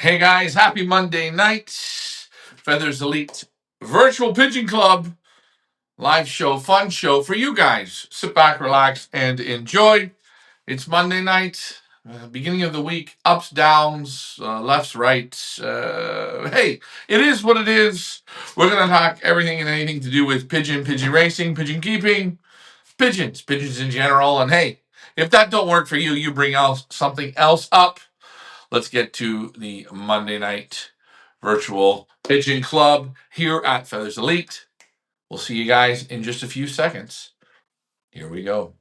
Hey guys, happy Monday night. Feathers Elite Virtual Pigeon Club live show, fun show for you guys. Sit back, relax, and enjoy. It's Monday night, beginning of the week, ups, downs, lefts, rights. Hey, it is what it is. We're going to talk everything and anything to do with pigeon racing, pigeon keeping, pigeons in general. And hey, if that don't work for you, you bring out something else up. Let's get to the Monday night virtual Pigeon Club here at Feathers Elite. We'll see you guys in just a few seconds. Here we go.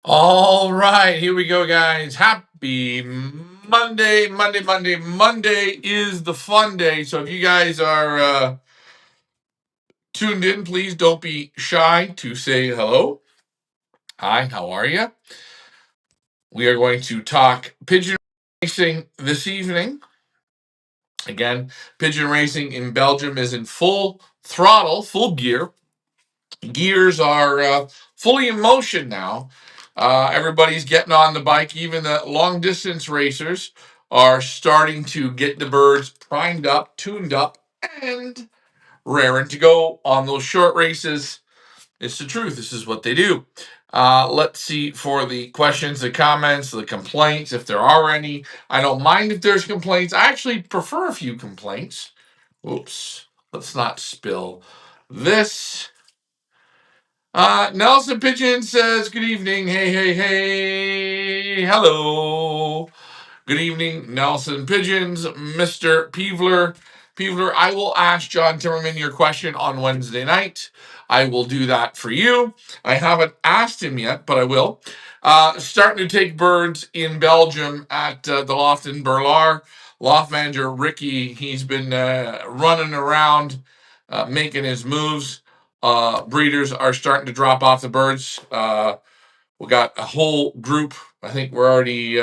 All right, here we go, guys. Happy Monday. Monday is the fun day. So if you guys are tuned in, please don't be shy to say hello. Hi, how are you? We are going to talk pigeon racing this evening. Again, pigeon racing in Belgium is in full throttle, full gear. Gears are fully in motion now. Everybody's getting on the bike. Even the long distance racers are starting to get the birds primed up, tuned up, and raring to go on those short races. It's the truth. This is what they do. Let's see for the questions, the comments, the complaints, if there are any. I don't mind if there's complaints. I actually prefer a few complaints. Oops. Let's not spill this. Nelson Pigeon says, good evening. Hey. Hello. Good evening, Nelson Pigeons. Mr. Peevler, I will ask John Timmerman your question on Wednesday night. I will do that for you. I haven't asked him yet, but I will. Starting to take birds in Belgium at the loft in Berlaar. Loft manager Ricky, he's been running around, making his moves. Breeders are starting to drop off the birds. We got a whole group. I think we're already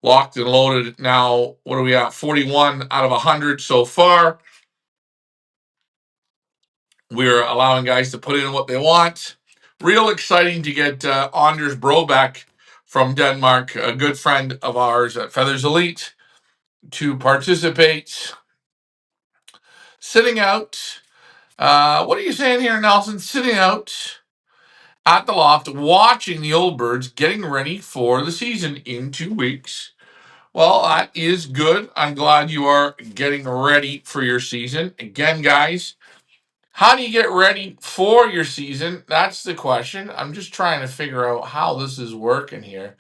locked and loaded now. What are we at? 41 out of 100 so far. We're allowing guys to put in what they want. Real exciting to get Anders Brobeck from Denmark, a good friend of ours at Feathers Elite, to participate. Sitting out. What are you saying here, Nelson? Sitting out at the loft, watching the old birds getting ready for the season in 2 weeks. Well, that is good. I'm glad you are getting ready for your season. Again, guys, how do you get ready for your season? That's the question. I'm just trying to figure out how this is working here.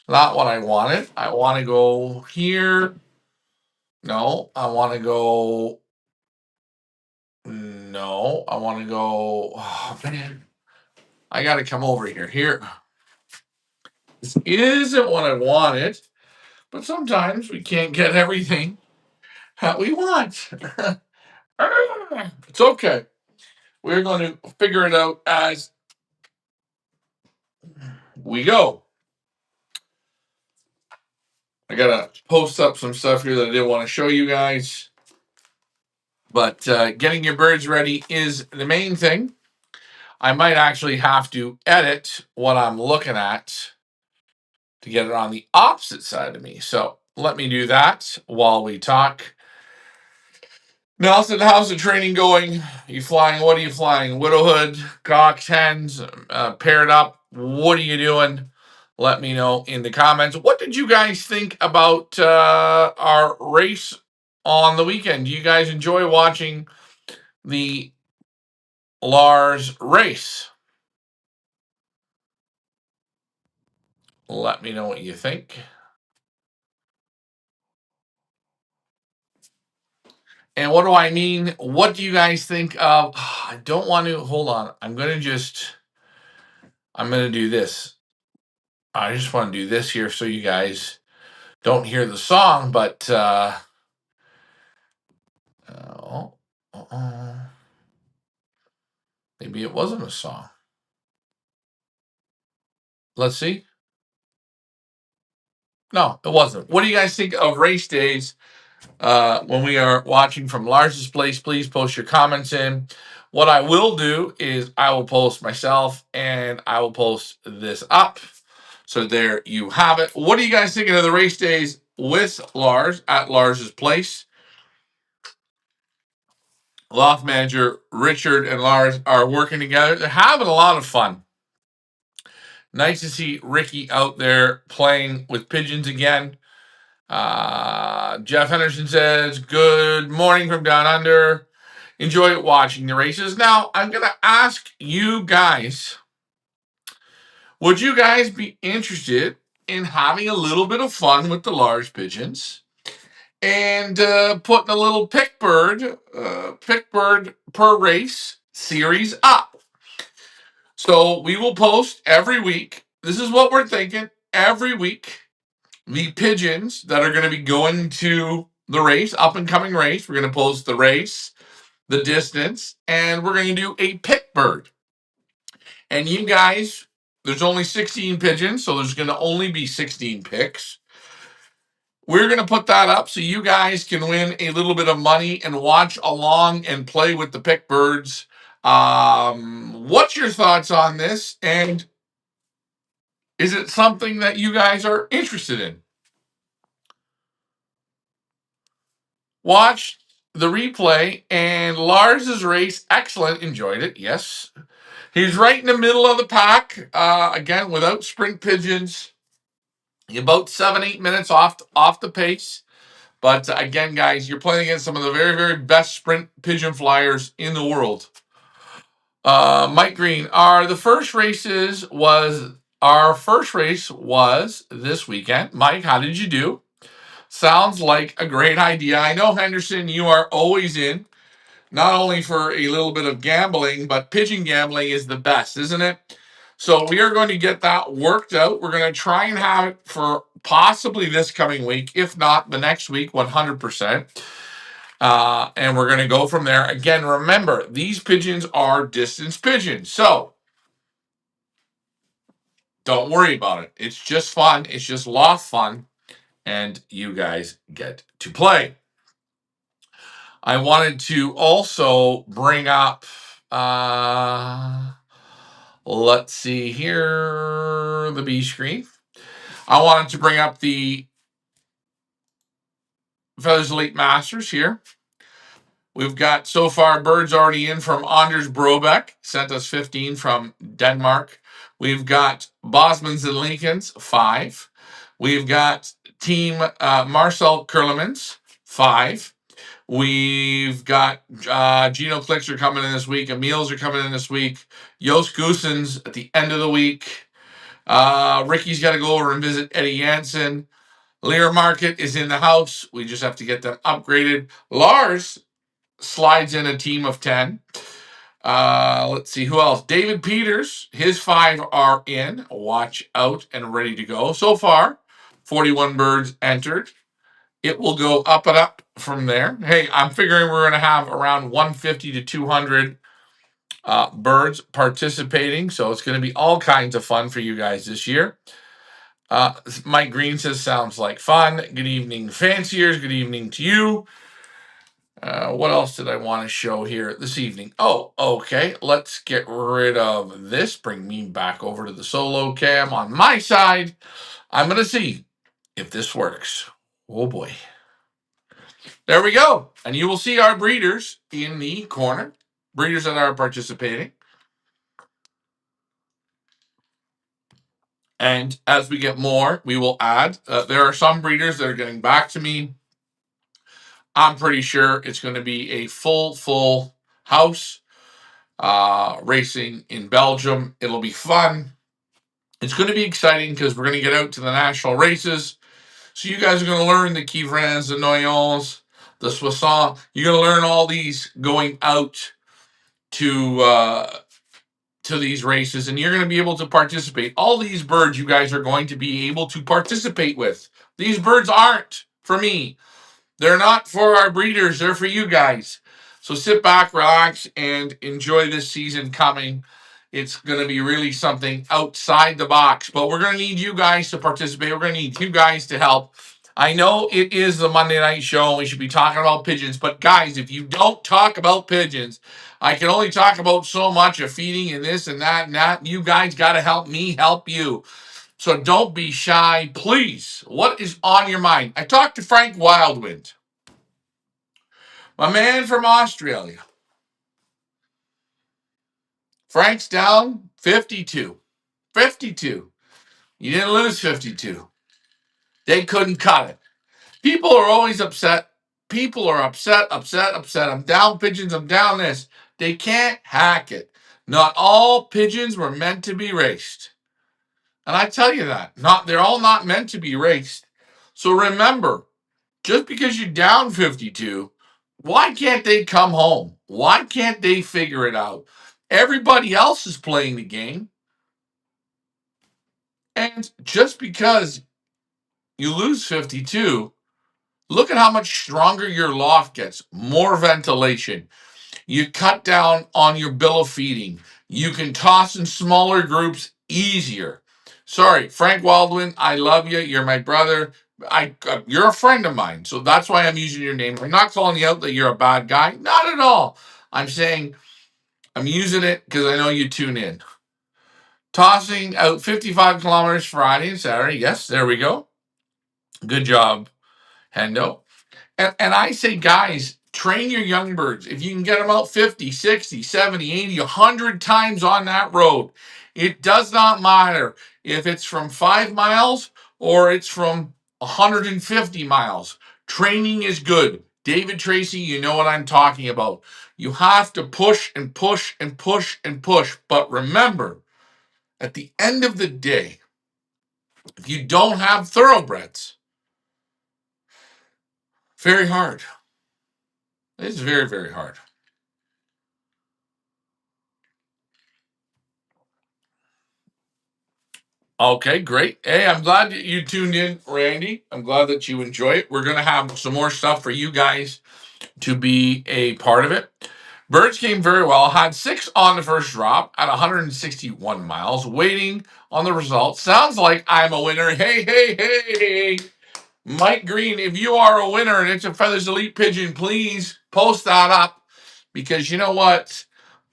Not what I wanted. I want to go here. No, I want to go. No, I want to go. Oh, man. I got to come over here. Here. This isn't what I wanted, but sometimes we can't get everything that we want. It's okay. We're going to figure it out as we go. I got to post up some stuff here that I didn't want to show you guys. But getting your birds ready is the main thing. I might actually have to edit what I'm looking at to get it on the opposite side of me. So let me do that while we talk. Nelson, how's the training going? You flying? What are you flying? Widowhood, Cox, hens, paired up. What are you doing? Let me know in the comments. What did you guys think about our race on the weekend? Do you guys enjoy watching the Lars race? Let me know what you think. And what do I mean? What do you guys think of? I don't want to. Hold on. I'm going to do this. I just want to do this here so you guys don't hear the song, but oh, maybe it wasn't a song. Let's see. No, it wasn't. What do you guys think of race days when we are watching from Lars's place? Please post your comments in. What I will do is I will post myself and I will post this up. So there you have it. What are you guys thinking of the race days with Lars at Lars's place? Loft manager Richard and Lars are working together. They're having a lot of fun. Nice to see Ricky out there playing with pigeons again. Jeff Henderson says, good morning from down under. Enjoy watching the races. Now, I'm going to ask you guys, would you guys be interested in having a little bit of fun with the large pigeons and putting a little pick bird per race series up? So we will post every week. This is what we're thinking. Every week, the pigeons that are going to be going to the race, up and coming race, we're going to post the race, the distance, and we're going to do a pick bird. And you guys, there's only 16 pigeons, so there's going to only be 16 picks. We're going to put that up so you guys can win a little bit of money and watch along and play with the pick birds. What's your thoughts on this? And is it something that you guys are interested in? Watched the replay and Lars's race. Excellent. Enjoyed it. Yes. He's right in the middle of the pack. Again, without sprint pigeons. About 7-8 minutes off the pace. But again, guys, you're playing against some of the very, very best sprint pigeon flyers in the world. Mike Green, our first race was this weekend. Mike, how did you do? Sounds like a great idea. I know, Henderson, you are always in, not only for a little bit of gambling, but pigeon gambling is the best, isn't it? So we are going to get that worked out. We're going to try and have it for possibly this coming week, if not the next week, 100%. And we're going to go from there. Again, remember, these pigeons are distance pigeons. So don't worry about it. It's just fun. It's just loft fun. And you guys get to play. I wanted to also bring up, let's see here, the B screen. I wanted to bring up the Feathers Elite Masters here. We've got so far birds already in from Anders Brobeck, sent us 15 from Denmark. We've got Bosmans and Lincolns, 5. We've got Team Marcel Kurlemans, 5. We've got Gino Klixer coming in this week. Emils are coming in this week. Joost Goosens at the end of the week. Ricky's got to go over and visit Eddie Jansen. Lear Market is in the house. We just have to get them upgraded. Lars slides in a team of 10. Let's see who else. David Peters, his 5 are in. Watch out and ready to go. So far, 41 birds entered. It will go up and up from there. Hey, I'm figuring we're going to have around 150 to 200 birds participating. So it's going to be all kinds of fun for you guys this year. Mike Green says, sounds like fun. Good evening, fanciers. Good evening to you. What else did I want to show here this evening? Oh, okay. Let's get rid of this. Bring me back over to the solo cam on my side. I'm going to see if this works. Oh, boy. There we go. And you will see our breeders in the corner. Breeders that are participating. And as we get more, we will add. There are some breeders that are getting back to me. I'm pretty sure it's going to be a full house racing in Belgium. It'll be fun. It's going to be exciting because we're going to get out to the national races. So you guys are going to learn the Quivrins, the Noyons, the Soissons. You're going to learn all these going out to these races, and you're going to be able to participate. All these birds you guys are going to be able to participate with. These birds aren't for me. They're not for our breeders. They're for you guys. So sit back, relax, and enjoy this season coming. It's going to be really something outside the box, but we're going to need you guys to participate. We're going to need you guys to help. I know it is the Monday night show, and we should be talking about pigeons, but guys, if you don't talk about pigeons, I can only talk about so much of feeding and this and that and that. You guys got to help me help you. So don't be shy, please. What is on your mind? I talked to Frank Wildwind, my man from Australia. Frank's down 52. 52. You didn't lose 52. They couldn't cut it. People are always upset. People are upset. I'm down pigeons. I'm down this. They can't hack it. Not all pigeons were meant to be raced. And I tell you that. They're all not meant to be raced. So remember, just because you're down 52, why can't they come home? Why can't they figure it out? Everybody else is playing the game. And just because you lose 52, look at how much stronger your loft gets. More ventilation. You cut down on your bill of feeding. You can toss in smaller groups easier. Sorry, Frank Waldwin, I love you. You're my brother. You're a friend of mine, so that's why I'm using your name. I'm not calling you out that you're a bad guy. Not at all. I'm saying I'm using it because I know you tune in. Tossing out 55 kilometers Friday and Saturday. Yes, there we go. Good job, Hendo. And I say, guys, train your young birds. If you can get them out 50, 60, 70, 80, 100 times on that road, it does not matter if it's from 5 miles or it's from 150 miles. Training is good. David Tracy, you know what I'm talking about. You have to push and push and push and push. But remember, at the end of the day, if you don't have thoroughbreds, very hard. It's very, very hard. Okay, great. Hey, I'm glad that you tuned in, Randy. I'm glad that you enjoy it. We're going to have some more stuff for you guys to be a part of it. Birds came very well. Had 6 on the first drop at 161 miles, waiting on the results. Sounds like I'm a winner. Hey, hey, hey. Mike Green, if you are a winner and it's a Feathers Elite Pigeon, please post that up because you know what?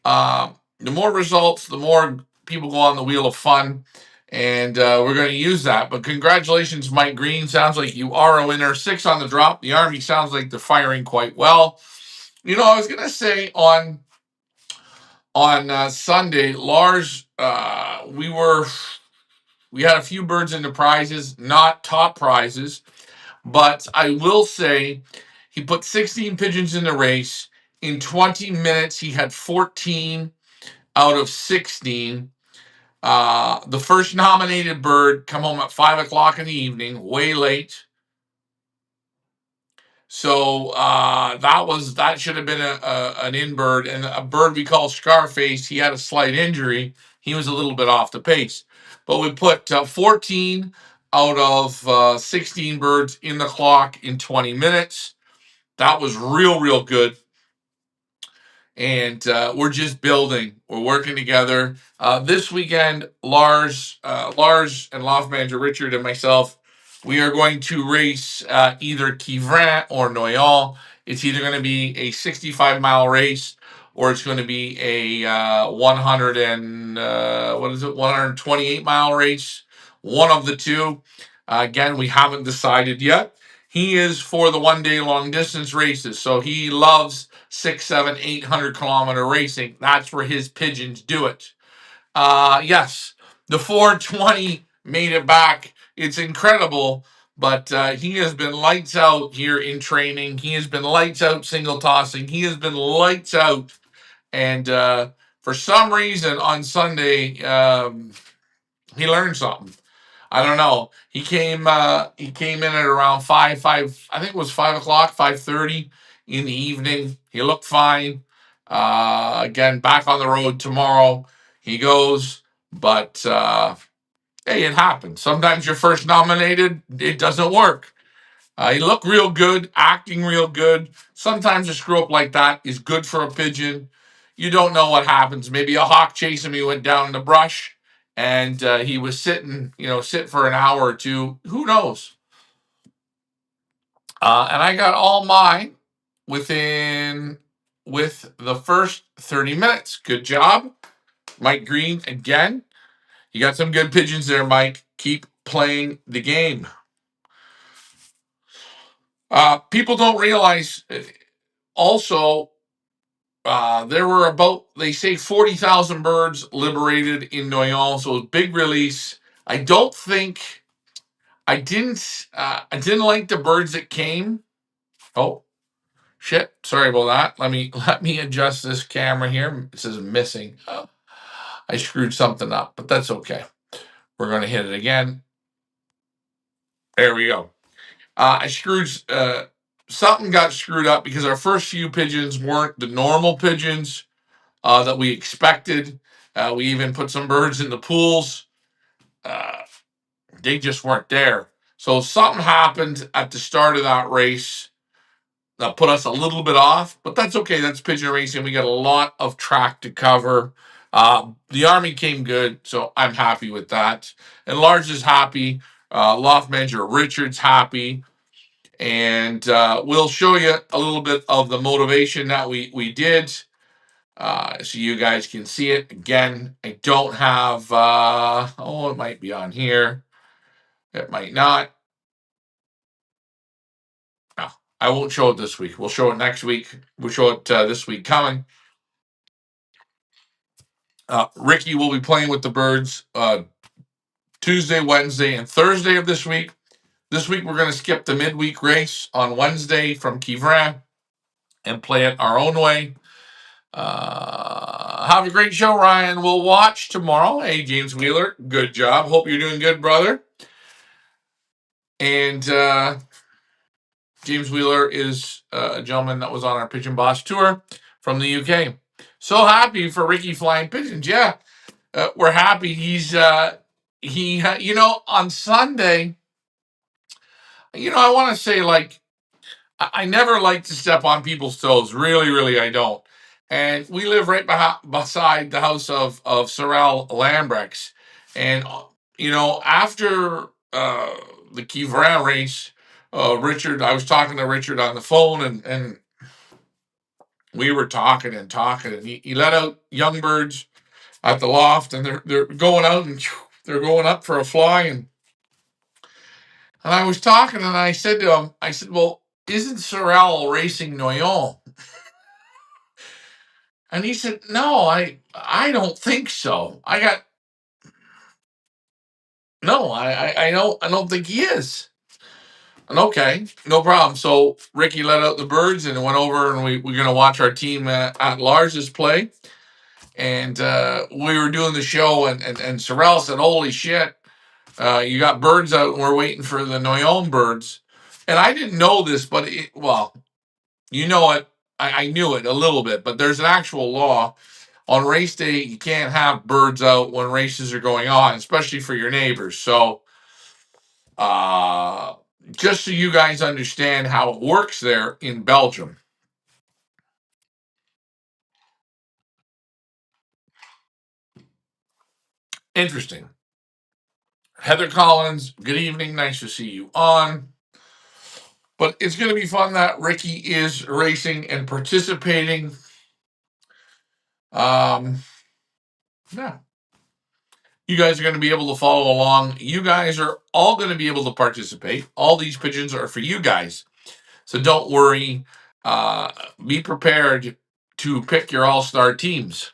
The more results, the more people go on the wheel of fun, and we're going to use that. But congratulations, Mike Green. Sounds like you are a winner. 6 on the drop. The Army sounds like they're firing quite well. You know, I was going to say on Sunday, Lars, we had a few birds into prizes, not top prizes. But I will say he put 16 pigeons in the race. In 20 minutes, he had 14 out of 16. The first nominated bird come home at 5 o'clock in the evening, way late. So that should have been an in bird. And a bird we call Scarface, he had a slight injury. He was a little bit off the pace. But we put 14 out of 16 birds in the clock in 20 minutes. That was real good. And we're just building. We're working together. This weekend, Lars and Loft Manager Richard and myself, we are going to race either Quivrin or Noyon. It's either going to be a 65-mile race or it's going to be a 128-mile race. One of the two. Again, we haven't decided yet. He is for the 1-day long distance races, so he loves 6, 7, 800-kilometer racing. That's where his pigeons do it. Yes, the 420 made it back. It's incredible, but he has been lights out here in training. He has been lights out single tossing. He has been lights out. And for some reason on Sunday, he learned something. I don't know. He came in at around five. I think it was 5 o'clock, 5:30 in the evening. He looked fine. Again, back on the road tomorrow. He goes, but hey, it happens. Sometimes you're first nominated, it doesn't work. He looked real good, acting real good. Sometimes a screw up like that is good for a pigeon. You don't know what happens. Maybe a hawk chased him. He went down in the brush, and he was sitting, sit for an hour or two. Who knows? And I got all mine with the first 30 minutes. Good job, Mike Green. Again, you got some good pigeons there, Mike. Keep playing the game. People don't realize also there were about, they say, 40,000 birds liberated in Noyon, so big release. I didn't like the birds that came. Oh shit! Sorry about that. Let me adjust this camera here. It says missing. I screwed something up, but that's okay. We're gonna hit it again. There we go. I screwed. Something got screwed up because our first few pigeons weren't the normal pigeons that we expected. We even put some birds in the pools. Uh, they just weren't there. So something happened at the start of that race that put us a little bit off, but that's okay. That's pigeon racing. We got a lot of track to cover. The Army came good, so I'm happy with that. And Lars is happy. Loft manager Richard's happy. And we'll show you a little bit of the motivation that we did. So you guys can see it. Again, I don't have, it might be on here. It might not. No, I won't show it this week. We'll show it next week. We'll show it this week coming. Ricky will be playing with the birds Tuesday, Wednesday, and Thursday of this week. This week, we're going to skip the midweek race on Wednesday from Kivrin and play it our own way. Have a great show, Ryan. We'll watch tomorrow. Hey, James Wheeler, good job. Hope you're doing good, brother. And James Wheeler is a gentleman that was on our Pigeon Boss tour from the UK. So happy for Ricky flying pigeons. Yeah, we're happy. On Sunday, I want to say, like, I never like to step on people's toes. Really, really, I don't. And we live right beside the house of Sorrel Lambrex. And, after the Kivrin race, I was talking to Richard on the phone, and we were talking and talking. And he let out young birds at the loft, and they're going out, and they're going up for a fly. And I was talking, and I said to him, I said, well, isn't Sorrel racing Noyon? And he said, no, I don't think so. I don't think he is. And okay, no problem. So Ricky let out the birds and went over, and we're going to watch our team at Lars's play. And we were doing the show, and Sorrel said, holy shit, you got birds out, and we're waiting for the Noyon birds. And I didn't know this, but you know it. I knew it a little bit, but there's an actual law. On race day, you can't have birds out when races are going on, especially for your neighbors. So, just so you guys understand how it works there in Belgium. Interesting. Heather Collins, good evening. Nice to see you on. But it's going to be fun that Ricky is racing and participating. Yeah. You guys are going to be able to follow along. You guys are all going to be able to participate. All these pigeons are for you guys. So don't worry. Be prepared to pick your all-star teams.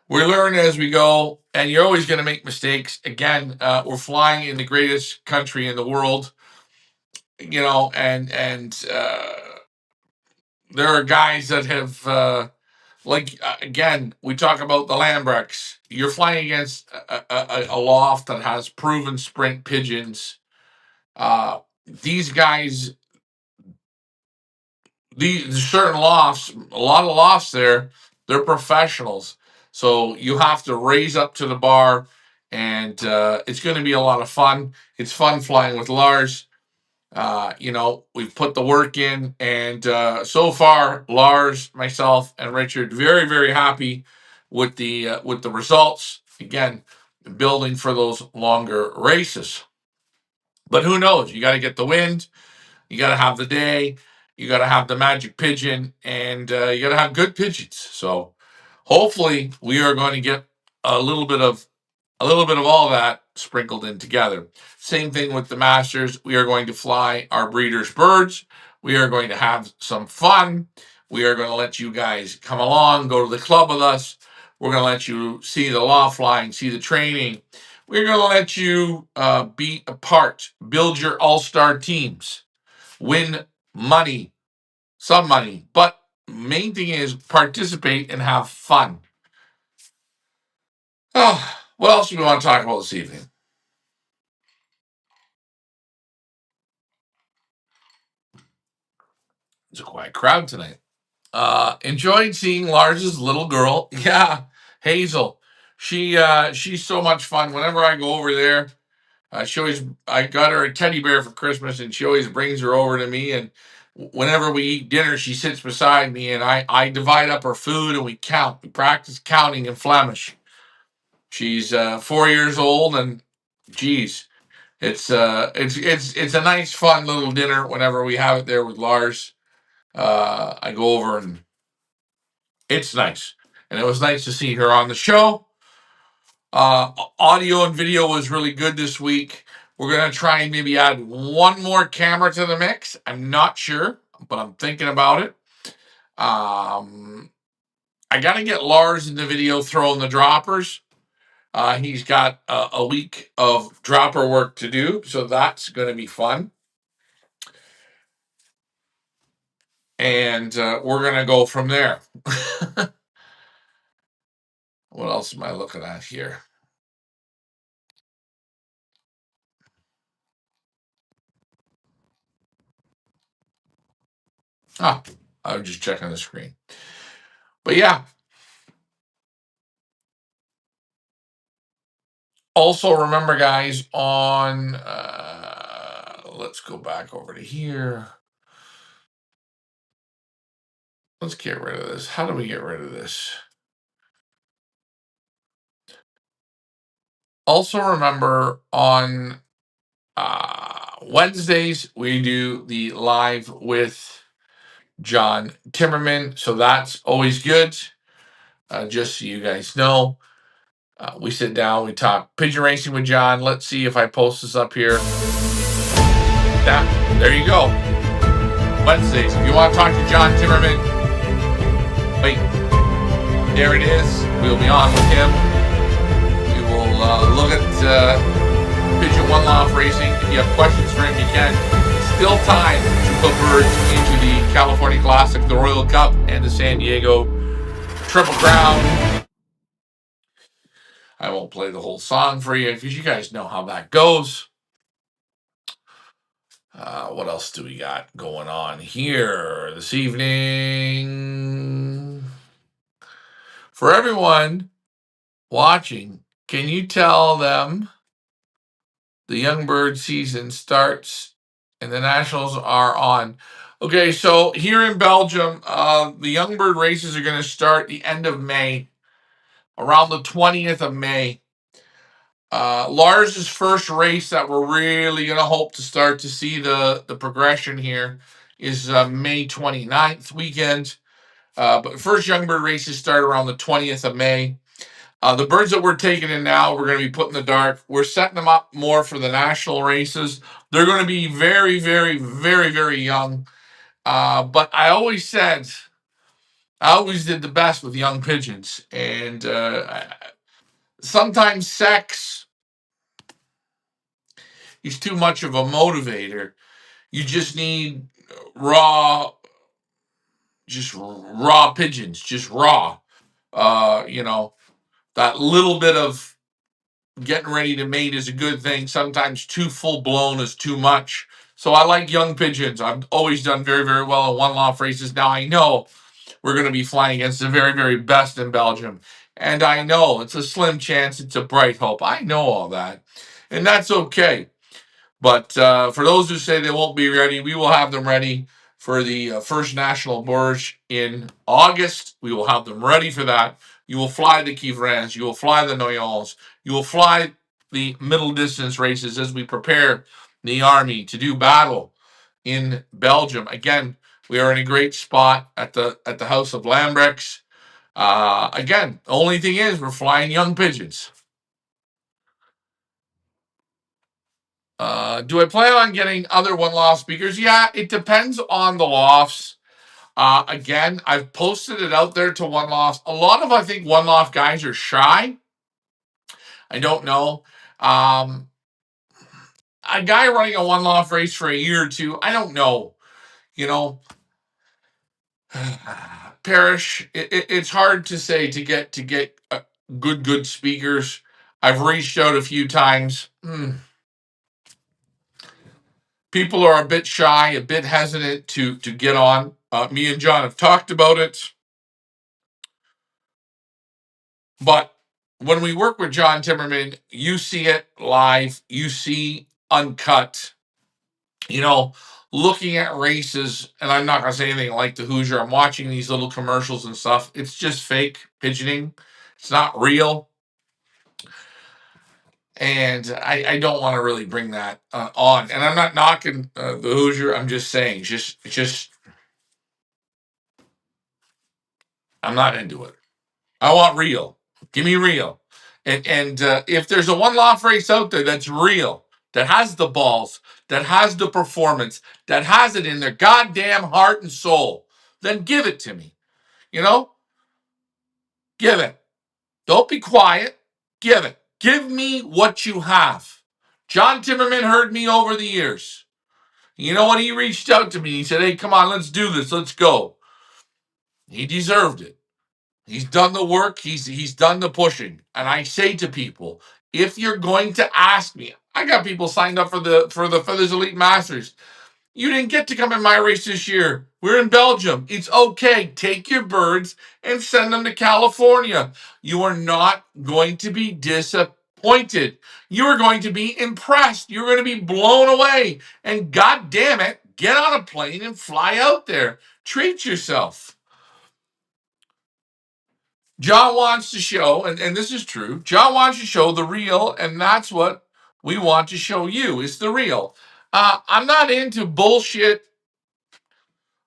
We learn as we go, and you're always going to make mistakes. Again, we're flying in the greatest country in the world, and there are guys that have like again, we talk about the Lambrex. You're flying against a loft that has proven sprint pigeons. These guys, these certain lofts, a lot of lofts there, they're professionals. So you have to raise up to the bar, and it's going to be a lot of fun. It's fun flying with Lars. We've put the work in, and so far, Lars, myself, and Richard, very, very happy with the results. Again, building for those longer races. But who knows? You got to get the wind. You got to have the day. You got to have the magic pigeon, and you got to have good pigeons. So hopefully, we are going to get a little bit of all that sprinkled in together. Same thing with the Masters. We are going to fly our breeders' birds. We are going to have some fun. We are going to let you guys come along, go to the club with us. We're going to let you see the loft flying, see the training. We're going to let you be a part, build your all-star teams, win money, some money. But main thing is participate and have fun. Oh, what else do we want to talk about this evening? It's a quiet crowd tonight. Enjoyed seeing Lars's little girl. Yeah, Hazel. She's so much fun. Whenever I go over there, I got her a teddy bear for Christmas, and she always brings her over to me. And whenever we eat dinner, she sits beside me, and I divide up her food, and we count. We practice counting in Flemish. She's 4 years old, and geez, it's a nice, fun little dinner whenever we have it there with Lars. I go over, and it's nice. And it was nice to see her on the show. Audio and video was really good this week. We're going to try and maybe add one more camera to the mix. I'm not sure, but I'm thinking about it. I got to get Lars in the video throwing the droppers. He's got a week of dropper work to do, so that's going to be fun. And we're going to go from there. What else am I looking at here? I was just checking the screen. But yeah. Also, remember, guys, on let's go back over to here. Let's get rid of this. How do we get rid of this? Also, remember on Wednesdays, we do the live with John Timmerman. So that's always good. Just so you guys know, we sit down, we talk pigeon racing with John. Let's see if I post this up here. There you go. Wednesdays. If you want to talk to John Timmerman, wait, there it is. We'll be on with him. We will look at Pigeon One Loft Racing. If you have questions for him, you can. Still time to put birds into the California Classic, the Royal Cup, and the San Diego Triple Crown. I won't play the whole song for you because you guys know how that goes. What else do we got going on here this evening? For everyone watching, can you tell them the young bird season starts and the nationals are on? Okay, so here in Belgium, the young bird races are going to start the end of May, around the 20th of May. Lars's first race that we're really going to hope to start to see the progression here is May 29th weekend. But first young bird races start around the 20th of May. The birds that we're taking in now, we're going to be put in the dark. We're setting them up more for the national races. They're going to be very, very, very, very young. But I always did the best with young pigeons. And sometimes sex is too much of a motivator. You just need raw just raw pigeons, just raw. You know, that little bit of getting ready to mate is a good thing. Sometimes too full blown is too much. So I like young pigeons. I've always done very, very well in one loft races. Now I know we're going to be flying against the very, very best in Belgium. And I know it's a slim chance, it's a bright hope. I know all that. And that's okay. But for those who say they won't be ready, we will have them ready for the first National Bourge in August. We will have them ready for that. You will fly the Quivrans, you will fly the Noyons, you will fly the middle distance races as we prepare the Army to do battle in Belgium. Again, we are in a great spot at the House of Lambrechts. Again, the only thing is we're flying young pigeons. Do I plan on getting other one loft speakers? Yeah, it depends on the lofts. Again, I've posted it out there to one loft. A lot of I think one loft guys are shy. I don't know. Um, a guy running a one loft race for a year or two, I don't know. You know, Parish, it's hard to say to get good speakers. I've reached out a few times. People are a bit shy, a bit hesitant to get on. Me and John have talked about it, but when we work with John Timmerman, you see it live, you see uncut. You know, looking at races, and I'm not gonna say anything like the Hoosier. I'm watching these little commercials and stuff. It's just fake pigeoning. It's not real. And I don't want to really bring that on. And I'm not knocking the Hoosier. I'm just saying, just I'm not into it. I want real. Give me real. And if there's a one loft race out there that's real, that has the balls, that has the performance, that has it in their goddamn heart and soul, then give it to me. You know, give it. Don't be quiet. Give it. Give me what you have. John Timmerman heard me over the years. You know what? He reached out to me. He said, "Hey, come on, let's do this. Let's go." He deserved it. He's done the work. He's done the pushing. And I say to people, if you're going to ask me, I got people signed up for the Feathers Elite Masters. You didn't get to come in my race this year. We're in Belgium. It's okay. Take your birds and send them to California. You are not going to be disappointed. You are going to be impressed. You're going to be blown away. And God damn it, get on a plane and fly out there. Treat yourself. John wants to show, and this is true, John wants to show the real, and that's what we want to show you, is the real. I'm not into bullshit.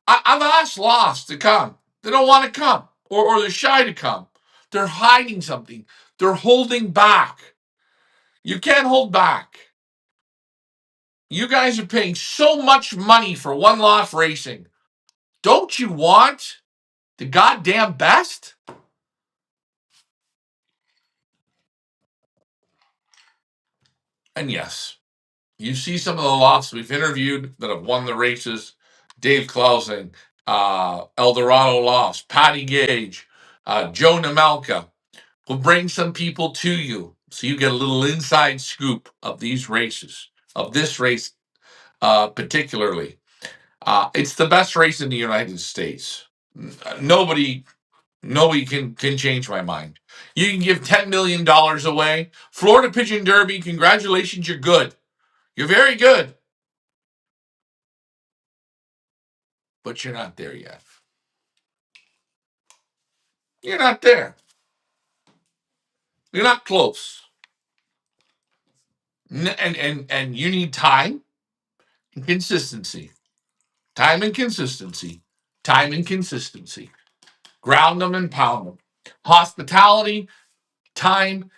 I've asked Lost to come. They don't want to come, or they're shy to come. They're hiding something. They're holding back. You can't hold back. You guys are paying so much money for one loft racing. Don't you want the goddamn best? And yes, you see some of the lofts we've interviewed that have won the races. Dave Clausing, Eldorado Lofts, Patty Gage, Joe Namelka. We'll bring some people to you so you get a little inside scoop of these races, of this race particularly. It's the best race in the United States. Nobody can change my mind. You can give $10 million away. Florida Pigeon Derby, congratulations, you're good. You're very good, but you're not there yet. You're not there. You're not close. And you need time and consistency. Time and consistency. Time and consistency. Ground them and pound them. Hospitality, time,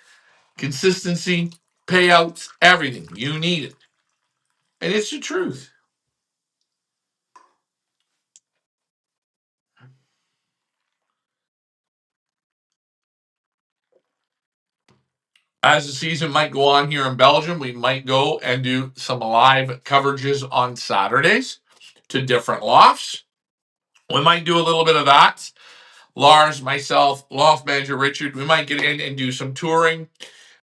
consistency, payouts, everything. You need it. And it's the truth. As the season might go on here in Belgium, we might go and do some live coverages on Saturdays to different lofts. We might do a little bit of that. Lars, myself, loft manager Richard, we might get in and do some touring.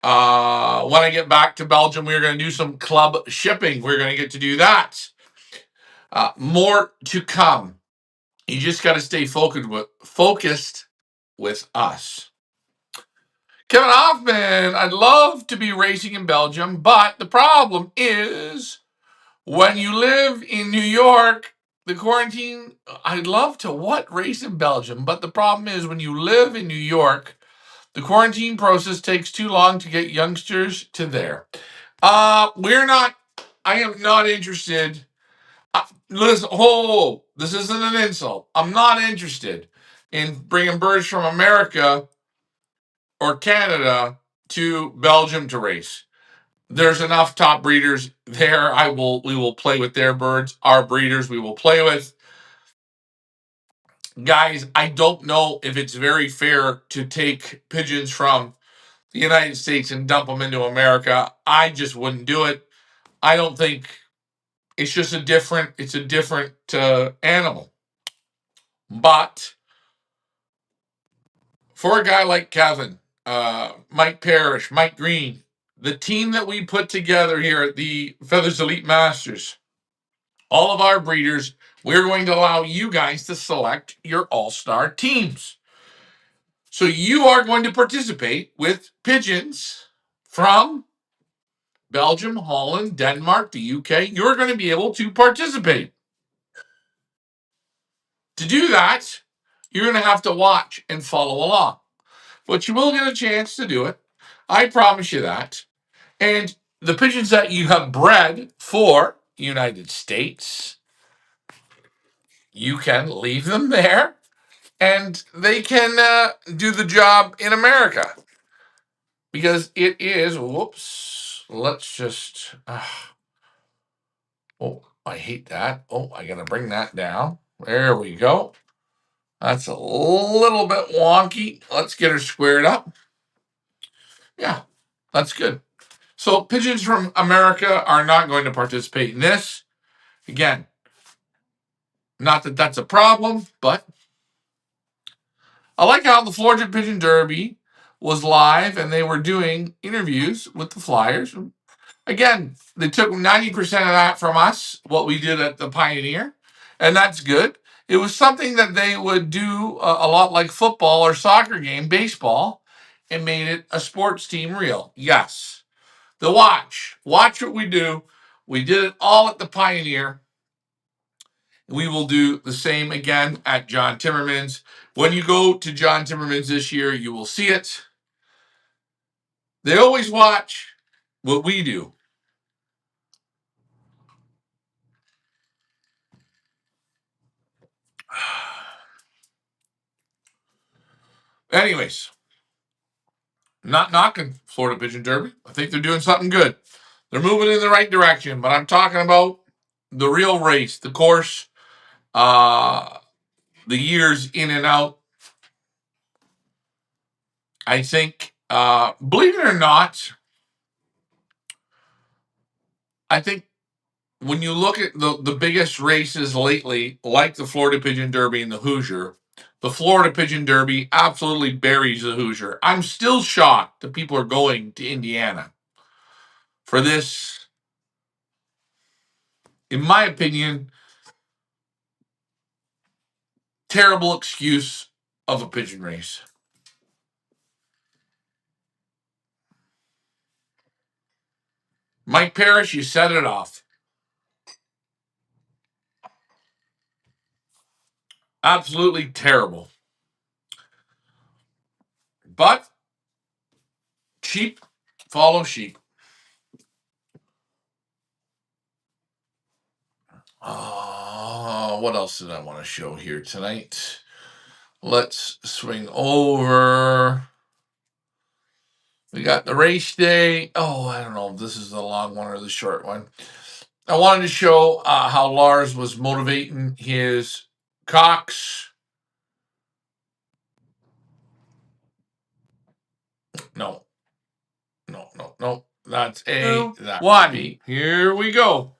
When I get back to Belgium, we're going to do some club shipping. We're going to get to do that. More to come. You just got to stay focused with us. Kevin Hoffman, I'd love to be racing in Belgium, but the problem is when you live in New York, the quarantine, I'd love to race in Belgium, but the problem is when you live in New York, the quarantine process takes too long to get youngsters to there. I am not interested. Listen, this isn't an insult. I'm not interested in bringing birds from America or Canada to Belgium to race. There's enough top breeders there. We will play with their birds. Our breeders we will play with. Guys, I don't know if it's very fair to take pigeons from the United States and dump them into America. I just wouldn't do it. I don't think it's a different animal. But for a guy like Kevin, Mike Parrish, Mike Green, the team that we put together here at the Feathers Elite Masters, all of our breeders, we're going to allow you guys to select your all-star teams. So you are going to participate with pigeons from Belgium, Holland, Denmark, the UK. You're going to be able to participate. To do that, you're going to have to watch and follow along. But you will get a chance to do it. I promise you that. And the pigeons that you have bred for United States, you can leave them there and they can do the job in America. Because it is, let's just, I hate that. I got to bring that down. There we go. That's a little bit wonky. Let's get her squared up. Yeah, that's good. So pigeons from America are not going to participate in this. Again, not that that's a problem, but I like how the Florida Pigeon Derby was live and they were doing interviews with the Flyers. Again, they took 90% of that from us, what we did at the Pioneer, and that's good. It was something that they would do a lot like football or soccer game, baseball, and made it a sports team real. Yes. Watch what we do. We did it all at the Pioneer. We will do the same again at John Timmerman's. When you go to John Timmerman's this year, you will see it. They always watch what we do. Anyways, not knocking Florida Pigeon Derby. I think they're doing something good. They're moving in the right direction, but I'm talking about the real race, the course, the years in and out. I think, believe it or not, I think when you look at the biggest races lately, like the Florida Pigeon Derby and the Hoosier, the Florida Pigeon Derby absolutely buries the Hoosier. I'm still shocked that people are going to Indiana for this, in my opinion, terrible excuse of a pigeon race. Mike Parrish, you set it off. Absolutely terrible. But sheep follow sheep. What else did I want to show here tonight? Let's swing over. We got the race day. I don't know if this is the long one or the short one. I wanted to show how Lars was motivating his cocks. No. That's that one. Here we go.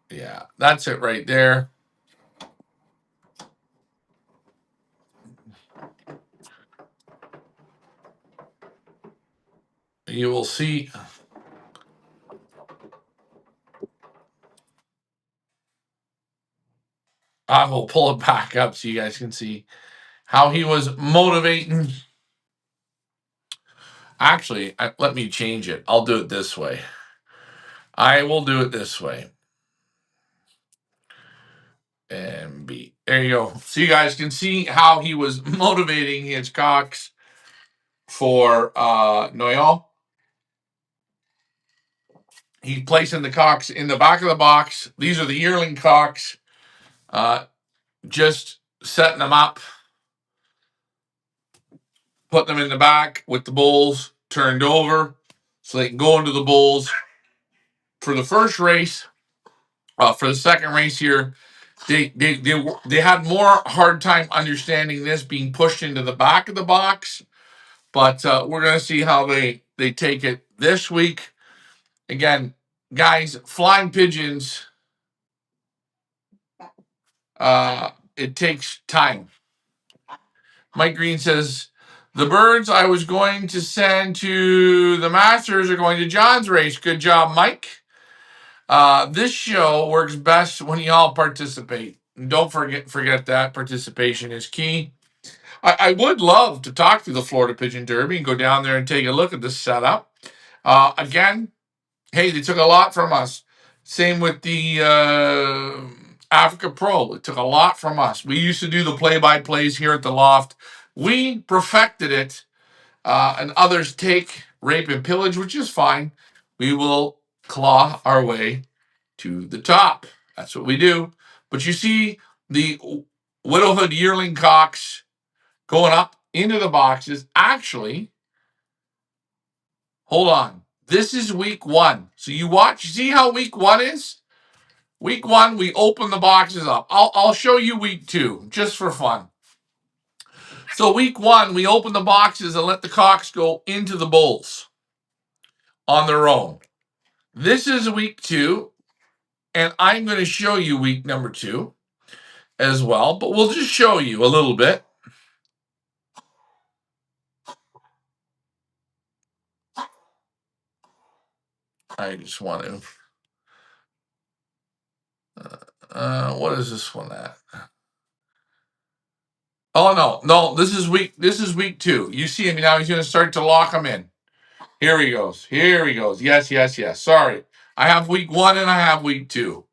Yeah, that's it right there. you will see. I will pull it back up so you guys can see how he was motivating. Actually, let me change it. I'll do it this way. I will do it this way. And B. There you go. So you guys can see how he was motivating his cocks for Noel. He's placing the cocks in the back of the box. These are the yearling cocks. Just setting them up, putting them in the back with the bulls turned over so they can go into the bulls for the first race. For the second race here, they had more hard time understanding this being pushed into the back of the box, but we're gonna see how they take it this week. Again, guys, flying pigeons, it takes time. Mike Green says, the birds I was going to send to the Masters are going to John's race. Good job, Mike. This show works best when you all participate. And don't forget that participation is key. I would love to talk to the Florida Pigeon Derby and go down there and take a look at this setup. Again, hey, they took a lot from us. Same with the Africa Pro. It took a lot from us. We used to do the play-by-plays here at the loft. We perfected it, and others take, rape, and pillage, which is fine. We will claw our way to the top. That's what we do. But you see the Widowhood yearling cocks going up into the boxes. Actually, hold on. This is week one. So you watch, you see how week one is? Week one, we open the boxes up. I'll show you week two, just for fun. So week one, we open the boxes and let the cocks go into the bulls on their own. This is week two, and I'm going to show you week number two as well, but we'll just show you a little bit. I just want to. What is this one at? Oh no! This is week two. You see him now. He's going to start to lock them in. Here he goes. Here he goes. Yes. Sorry, I have week one and I have week two.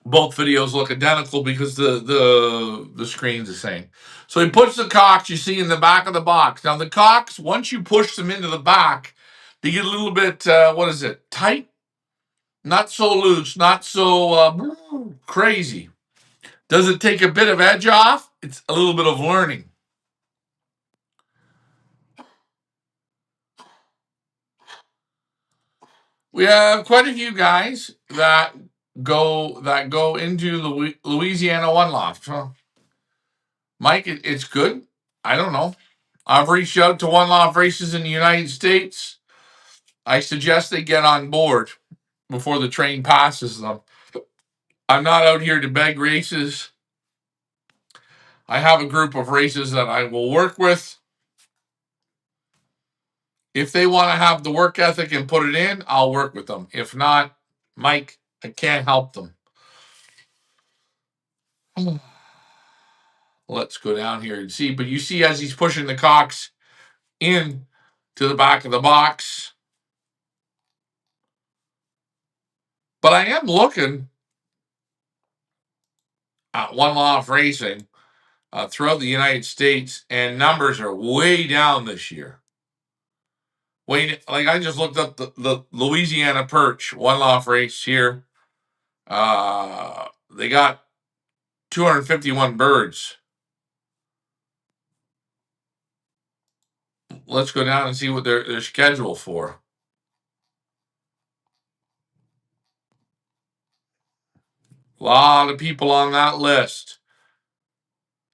Both videos look identical because the screen's the same. So he puts the cocks you see in the back of the box. Now the cocks, once you push them into the back, they get a little bit tight, not so loose, not so crazy. Does it take a bit of edge off? It's a little bit of learning. We have quite a few guys that go into the Louisiana one loft. Huh? Mike, it's good. I don't know. I've reached out to one loft races in the United States. I suggest they get on board before the train passes them. I'm not out here to beg races. I have a group of races that I will work with. If they want to have the work ethic and put it in, I'll work with them. If not, Mike, I can't help them. Let's go down here and see. But you see as he's pushing the cocks in to the back of the box. But I am looking at one loft racing throughout the United States, and numbers are way down this year. Like I just looked up the Louisiana Perch one loft race here. They got 251 birds. Let's go down and see what they're scheduled for. A lot of people on that list.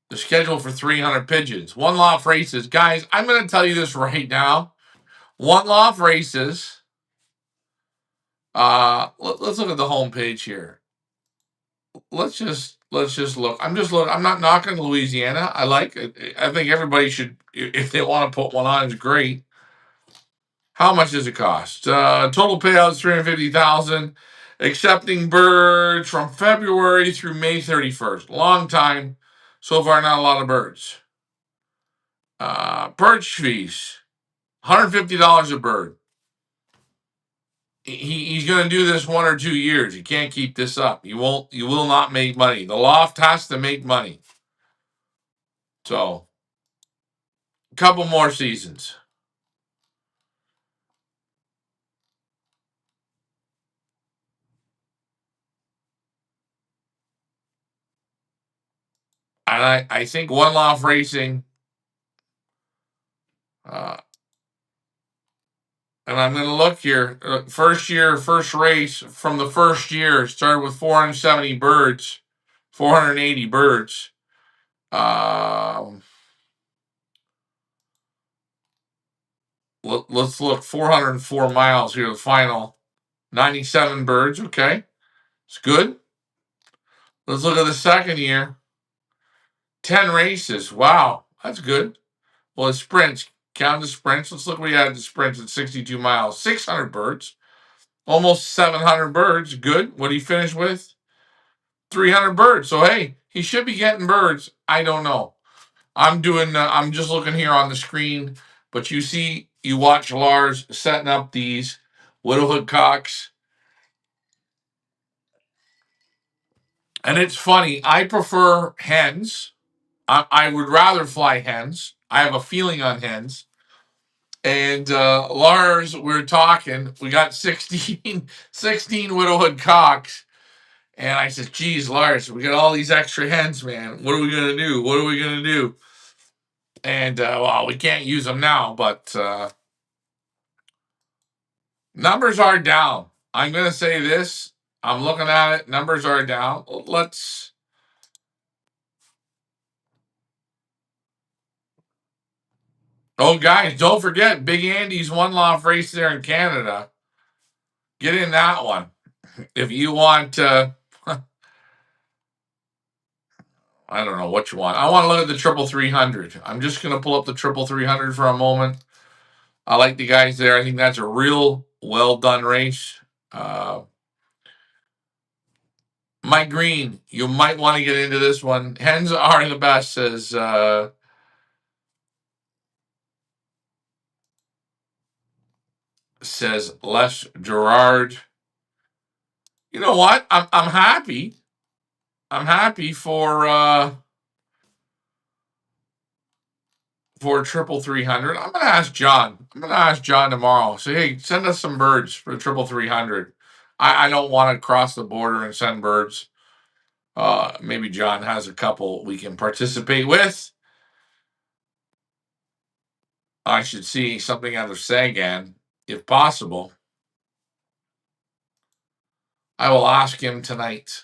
They're scheduled for 300 pigeons. One loft races. Guys, I'm going to tell you this right now. One loft races. Let's look at the home page here. Let's just Let's just look. I'm just looking. I'm not knocking Louisiana. I like it. I think everybody should, if they want to put one on, it's great. How much does it cost? Total payouts 350,000. Accepting birds from February through May 31st. Long time. So far, not a lot of birds. Perch fees, $150 a bird. He's going to do this 1 or 2 years. You can't keep this up. You will not make money. The loft has to make money. So, a couple more seasons. And I think one loft racing, and I'm going to look here. First year, first race from the first year started with 470 birds, 480 birds. Let's look 404 miles here, the final 97 birds. Okay, it's good. Let's look at the second year, 10 races. Wow, that's good. Well, the sprints, count the sprints. Let's look what we had at the sprints at 62 miles, 600 birds, almost 700 birds. Good. What did he finish with? 300 birds. So hey, he should be getting birds. I don't know. I'm just looking here on the screen, but you see, you watch Lars setting up these Widowhood cocks. And it's funny, I prefer hens. I would rather fly hens. I have a feeling on hens. And Lars, we're talking, we got 16 Widowhood cocks. And I said, geez, Lars, we got all these extra hens, man. What are we going to do? What are we going to do? And, well, we can't use them now, but numbers are down. I'm going to say this. I'm looking at it. Numbers are down. Oh, guys, don't forget Big Andy's one loft race there in Canada. Get in that one. If you want, I don't know what you want. I want to look at the triple 300. I'm just going to pull up the triple 300 for a moment. I like the guys there. I think that's a real well done race. Mike Green, you might want to get into this one. Hens are the best, says Les Gerard. You know what? I'm happy. I'm happy for triple 300. I'm gonna ask John. I'm gonna ask John tomorrow. Say, hey, send us some birds for triple 300. I don't want to cross the border and send birds. Maybe John has a couple we can participate with. I should see something out of Sagan, if possible. I will ask him tonight.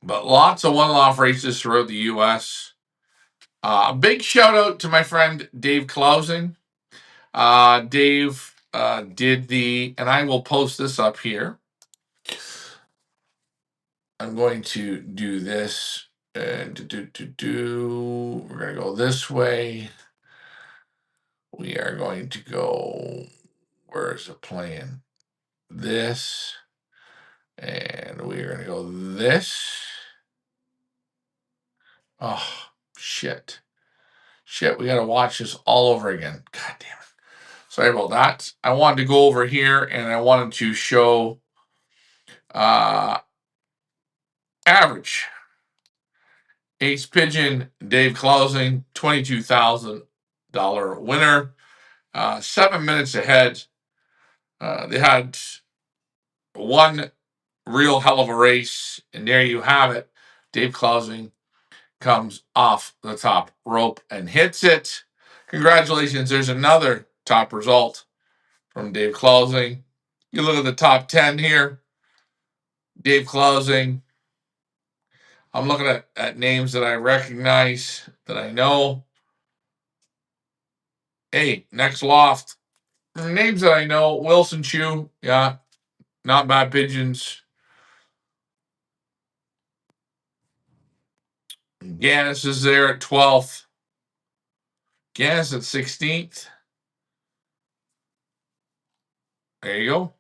But lots of one-off races throughout the U.S. A big shout out to my friend Dave Clausing. Dave did and I will post this up here. I'm going to do this and we're going to go this way. We are going to go, where is it playing? This. And we're going to go this. Oh, shit. Shit, we got to watch this all over again. God damn it. Sorry about that. I wanted to go over here and I wanted to show average. Ace Pigeon, Dave Closing, $22,000 winner. 7 minutes ahead. They had one real hell of a race, and there you have it. Dave Closing comes off the top rope and hits it. Congratulations. There's another top result from Dave Closing. You look at the top 10 here. Dave Closing. I'm looking at names that I recognize, that I know. Hey, next loft. Names that I know: Wilson Chew, yeah, not bad pigeons. Gannis is there at 12th. Gannis at 16th. There you go.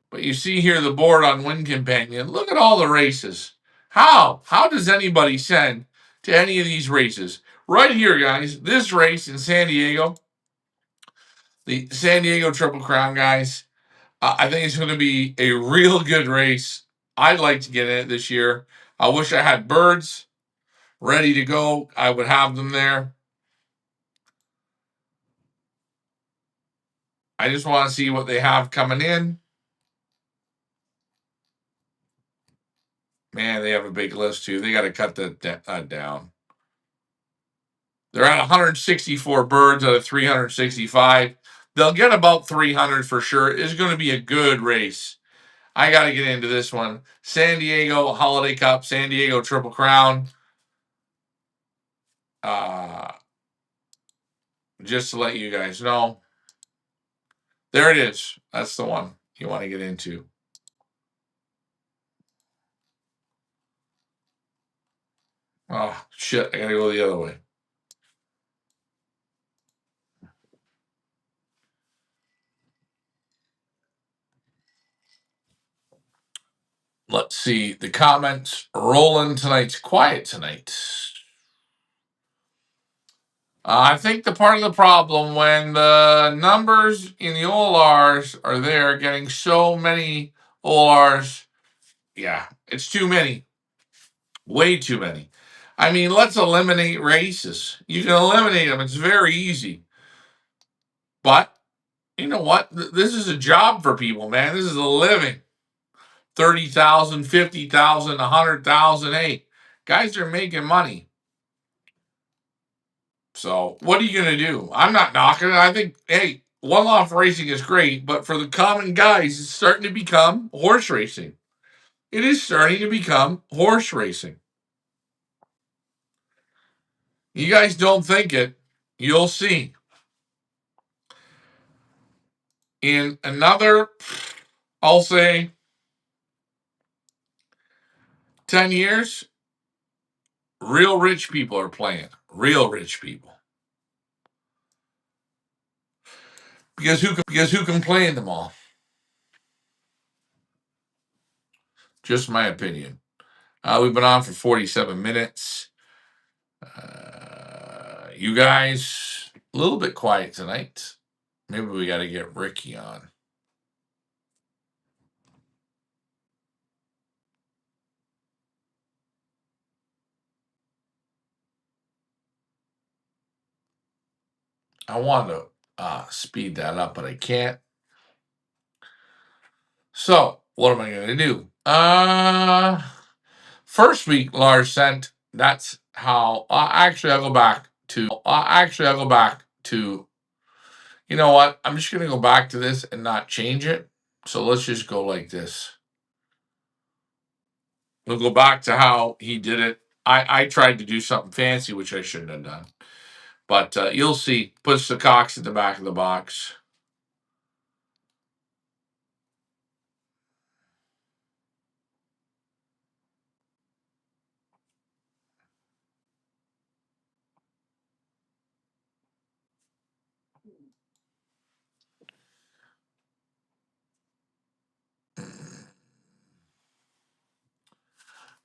But you see here the board on Win Companion. Look at all the races. How? How does anybody send to any of these races? Right here, guys. This race in San Diego, the San Diego Triple Crown, guys. I think it's going to be a real good race. I'd like to get in it this year. I wish I had birds ready to go. I would have them there. I just want to see what they have coming in. Man, they have a big list too. They got to cut that down. They're at 164 birds out of 365. They'll get about 300 for sure. It's going to be a good race. I got to get into this one. San Diego Holiday Cup, San Diego Triple Crown. Just to let you guys know. There it is. That's the one you want to get into. Oh, shit. I got to go the other way. Let's see. The comments rolling tonight's quiet tonight. I think the part of the problem when the numbers in the OLRs are there getting so many OLRs, yeah, it's too many. Way too many. I mean, let's eliminate races. You can eliminate them. It's very easy. But you know what? This is a job for people, man. This is a living. 30,000, 50,000, 100,000. Hey, guys are making money. So what are you going to do? I'm not knocking it. I think, hey, one-off racing is great, but for the common guys, it's starting to become horse racing. It is starting to become horse racing. You guys don't think it. You'll see. In another, I'll say, 10 years, real rich people are playing. Real rich people. Because who can play in them all? Just my opinion. We've been on for 47 minutes. You guys, a little bit quiet tonight. Maybe we got to get Ricky on. I want to speed that up, but I can't. So, what am I going to do? First week, Lars sent. That's how. Actually, I'll go back to. You know what? I'm just going to go back to this and not change it. So let's just go like this. We'll go back to how he did it. I tried to do something fancy, which I shouldn't have done. But you'll see. Puts the cocks at the back of the box.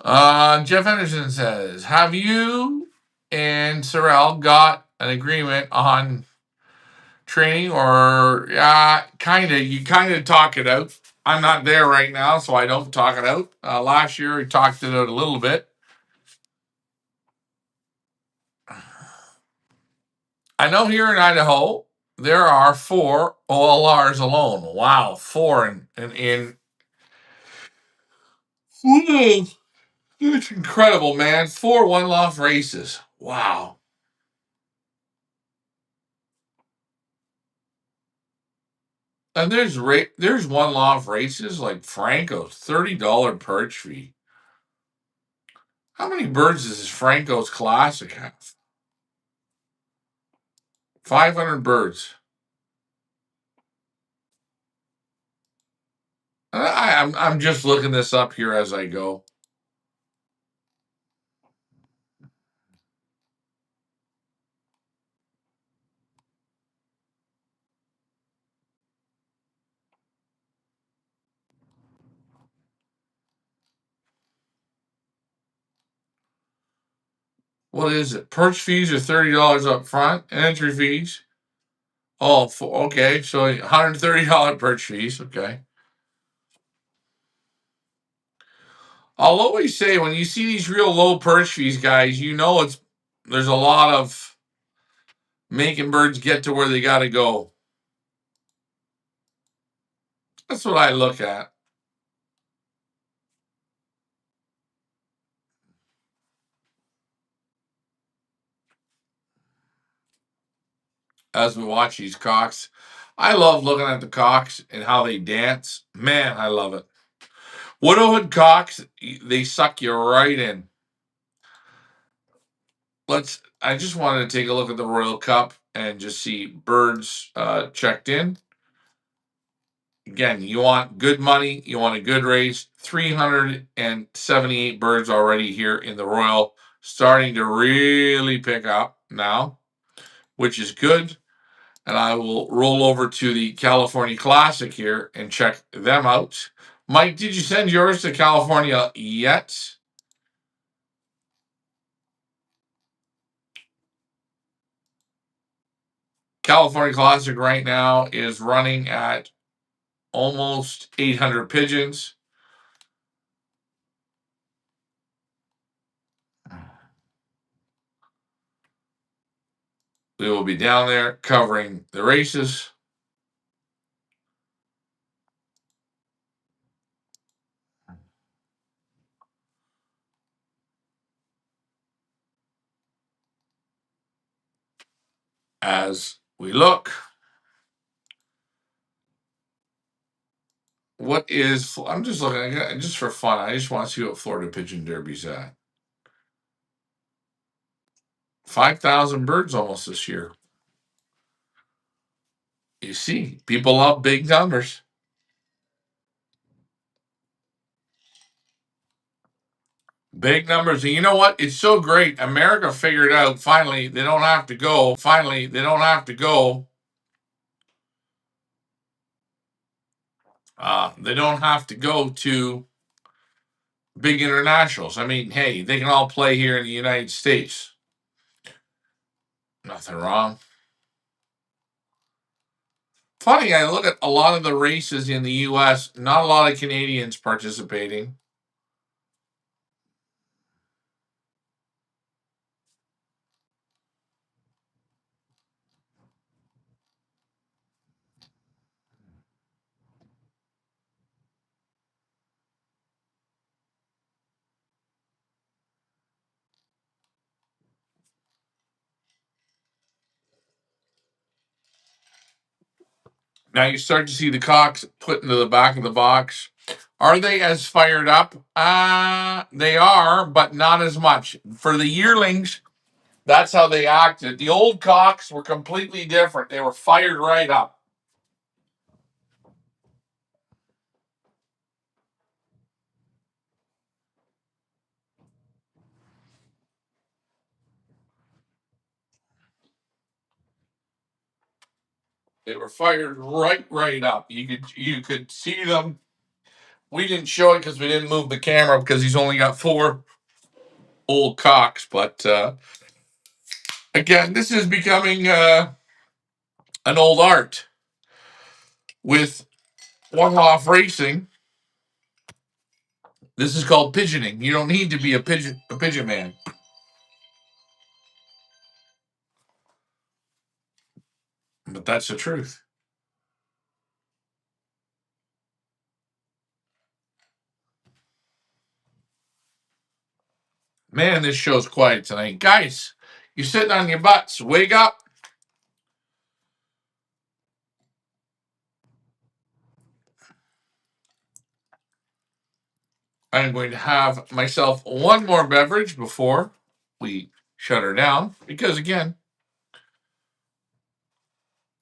Jeff Henderson says, have you and Sorrell got an agreement on training or you kind of talk it out. I'm not there right now, so I don't talk it out. Last year, we talked it out a little bit. I know here in Idaho, there are 4 OLRs alone. Wow, 4 in Whoa, that's incredible, man. 4 one-off races. Wow. And there's one-off races like Franco's $30 perch fee. How many birds does Franco's Classic have? 500 birds. I'm just looking this up here as I go. What is it? Perch fees are $30 up front. Entry fees. Oh, okay. So $130 perch fees. Okay. I'll always say when you see these real low perch fees, guys, you know there's a lot of making birds get to where they got to go. That's what I look at as we watch these cocks. I love looking at the cocks and how they dance. Man, I love it. Widowhood cocks, they suck you right in. I just wanted to take a look at the Royal Cup and just see birds checked in. Again, you want good money, you want a good race. 378 birds already here in the Royal, starting to really pick up now, which is good. And I will roll over to the California Classic here and check them out. Mike, did you send yours to California yet? California Classic right now is running at almost 800 pigeons. We will be down there covering the races. As we look, I'm just looking, just for fun, I just want to see what Florida Pigeon Derby's at. 5,000 birds almost this year. You see, people love big numbers. Big numbers. And you know what? It's so great. America figured out finally they don't have to go. Finally, they don't have to go. They don't have to go to big internationals. I mean, hey, they can all play here in the United States. Nothing wrong. Funny, I look at a lot of the races in the US, not a lot of Canadians participating. Now you start to see the cocks put into the back of the box. Are they as fired up? They are, but not as much. For the yearlings, that's how they acted. The old cocks were completely different. They were fired right up. They were fired right up. You could see them. We didn't show it because we didn't move the camera because he's only got 4 old cocks. But again, this is becoming an old art with one-off racing. This is called pigeoning. You don't need to be a pigeon man. But that's the truth. Man, this show's quiet tonight. Guys, you're sitting on your butts. Wake up. I'm going to have myself one more beverage before we shut her down. Because again,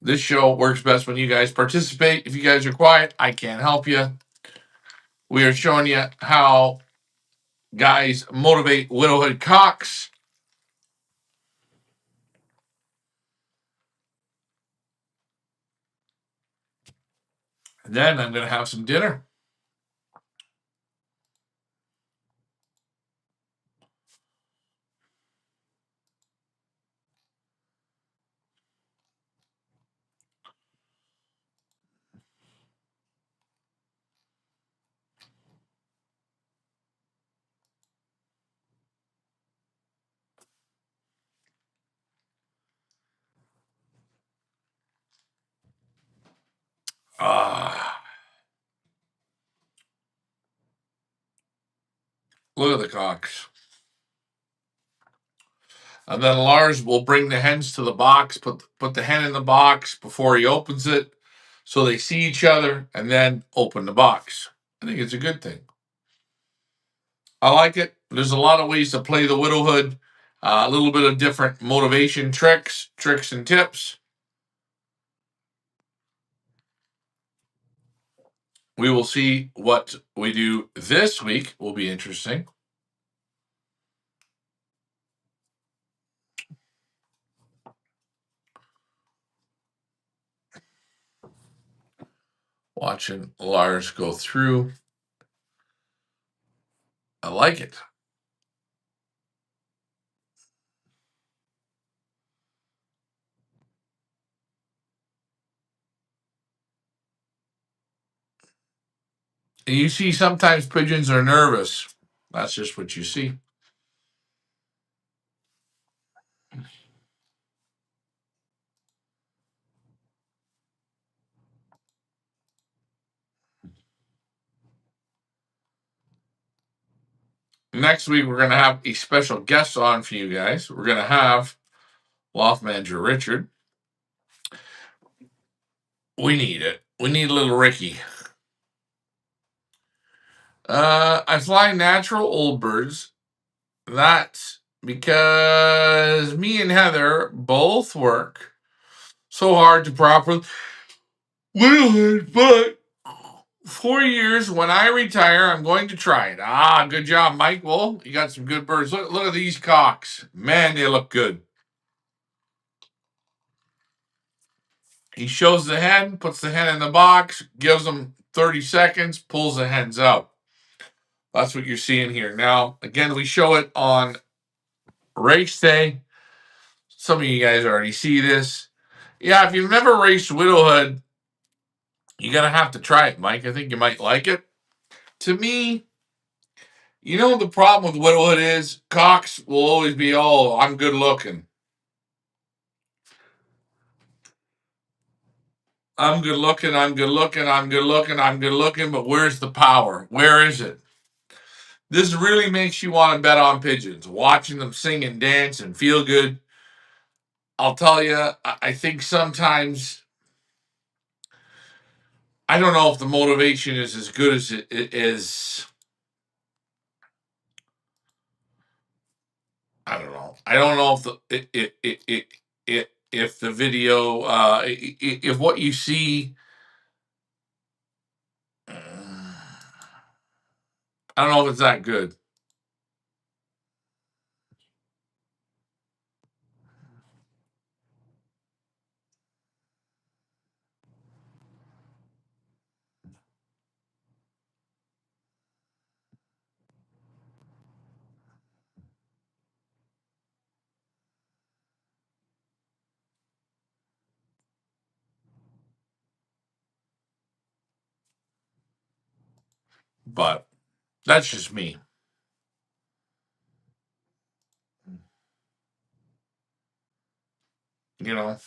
this show works best when you guys participate. If you guys are quiet, I can't help you. We are showing you how guys motivate widowhood cocks. And then I'm going to have some dinner. Ah, look at the cocks. And then Lars will bring the hens to the box, put the hen in the box before he opens it, so they see each other, and then open the box. I think it's a good thing. I like it. There's a lot of ways to play the widowhood. A little bit of different motivation tricks and tips. We will see what we do this week. Will be interesting. Watching Lars go through. I like it. And you see sometimes pigeons are nervous. That's just what you see. Next week, we're going to have a special guest on for you guys. We're going to have Loft Manager Richard. We need it. We need little Ricky. I fly natural old birds. That's because me and Heather both work so hard to properly widowhood, but 4 years when I retire, I'm going to try it. Ah, good job, Mike. Well, you got some good birds. Look at these cocks. Man, they look good. He shows the hen, puts the hen in the box, gives them 30 seconds, pulls the hens out. That's what you're seeing here. Now, again, we show it on race day. Some of you guys already see this. Yeah, if you've never raced widowhood, you're going to have to try it, Mike. I think you might like it. To me, you know what the problem with widowhood is? Cocks will always be, oh, I'm good looking. I'm good looking, I'm good looking, I'm good looking, I'm good looking, but where's the power? Where is it? This really makes you want to bet on pigeons. Watching them sing and dance and feel good. I'll tell you, I think sometimes, I don't know if the motivation is as good as it is. I don't know. I don't know if if the video, if what you see, I don't know if it's that good. But that's just me. You know,